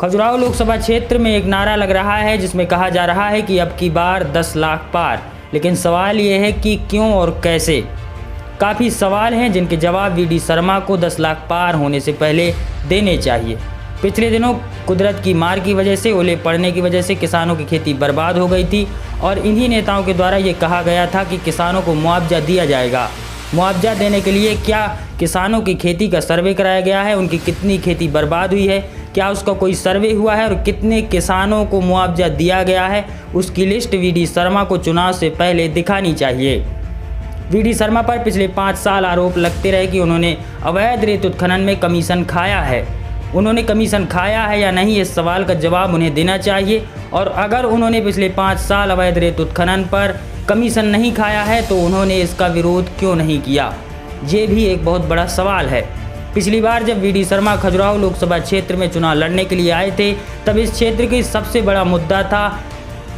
खजुराहो लोकसभा क्षेत्र में एक नारा लग रहा है जिसमें कहा जा रहा है कि अब की बार 10 लाख पार। लेकिन सवाल ये है कि क्यों और कैसे। काफ़ी सवाल हैं जिनके जवाब वीडी शर्मा को 10 लाख पार होने से पहले देने चाहिए। पिछले दिनों कुदरत की मार की वजह से, ओले पड़ने की वजह से किसानों की खेती बर्बाद हो गई थी और इन्हीं नेताओं के द्वारा ये कहा गया था कि किसानों को मुआवजा दिया जाएगा। मुआवजा देने के लिए क्या किसानों की खेती का सर्वे कराया गया है, उनकी कितनी खेती बर्बाद हुई है, क्या उसका कोई सर्वे हुआ है और कितने किसानों को मुआवजा दिया गया है, उसकी लिस्ट वीडी शर्मा को चुनाव से पहले दिखानी चाहिए। वीडी शर्मा पर पिछले 5 साल आरोप लगते रहे कि उन्होंने अवैध रेत उत्खनन में कमीशन खाया है। उन्होंने कमीशन खाया है या नहीं, इस सवाल का जवाब उन्हें देना चाहिए। और अगर उन्होंने पिछले 5 साल अवैध रेत उत्खनन पर कमीशन नहीं खाया है तो उन्होंने इसका विरोध क्यों नहीं किया, ये भी एक बहुत बड़ा सवाल है। पिछली बार जब वीडी शर्मा खजुराहो लोकसभा क्षेत्र में चुनाव लड़ने के लिए आए थे तब इस क्षेत्र की सबसे बड़ा मुद्दा था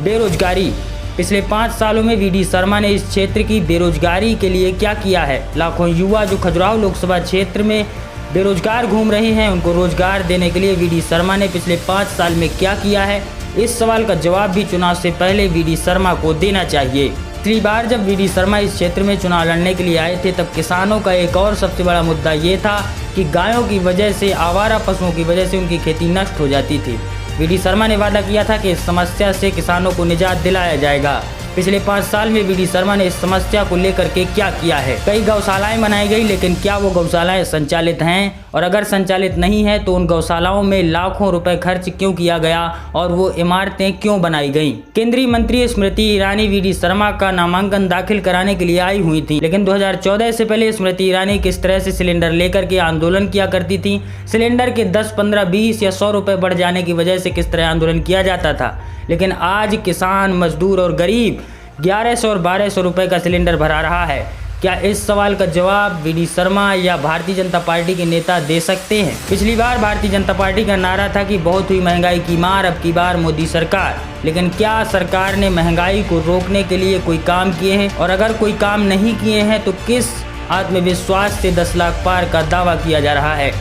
बेरोजगारी। पिछले 5 सालों में वीडी शर्मा ने इस क्षेत्र की बेरोजगारी के लिए क्या किया है। लाखों युवा जो खजुराहो लोकसभा क्षेत्र में बेरोजगार घूम रहे हैं, उनको रोजगार देने के लिए वीडी शर्मा ने पिछले 5 साल में क्या किया है, इस सवाल का जवाब भी चुनाव से पहले वीडी शर्मा को देना चाहिए। पिछली बार जब वीडी शर्मा इस क्षेत्र में चुनाव लड़ने के लिए आए थे तब किसानों का एक और सबसे बड़ा मुद्दा ये था कि गायों की वजह से, आवारा पशुओं की वजह से उनकी खेती नष्ट हो जाती थी। वीडी शर्मा ने वादा किया था कि इस समस्या से किसानों को निजात दिलाया जाएगा। पिछले 5 साल में वीडी शर्मा ने इस समस्या को लेकर के क्या किया है। कई गौशालाएं बनाई गई, लेकिन क्या वो गौशालाएं संचालित हैं, और अगर संचालित नहीं है तो उन गौशालाओं में लाखों रुपए खर्च क्यों किया गया और वो इमारतें क्यों बनाई गई। केंद्रीय मंत्री स्मृति ईरानी वीडी शर्मा का नामांकन दाखिल कराने के लिए आई हुई थी, लेकिन 2014 से पहले स्मृति ईरानी किस तरह से सिलेंडर लेकर के आंदोलन किया करती थी, सिलेंडर के 10, 15, 20 या 100 रुपए बढ़ जाने की वजह से किस तरह आंदोलन किया जाता था। लेकिन आज किसान, मजदूर और गरीब 1100 और 1200 रुपए का सिलेंडर भरा रहा है। क्या इस सवाल का जवाब वीडी शर्मा या भारतीय जनता पार्टी के नेता दे सकते हैं। पिछली बार भारतीय जनता पार्टी का नारा था कि बहुत हुई महंगाई की मार, अब की बार मोदी सरकार। लेकिन क्या सरकार ने महंगाई को रोकने के लिए कोई काम किए हैं, और अगर कोई काम नहीं किए हैं तो किस आत्मविश्वास से 10 लाख पार का दावा किया जा रहा है।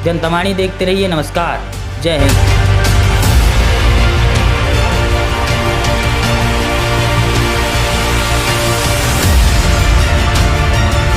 जनता वाणी देखते रहिए। नमस्कार, जय हिंद।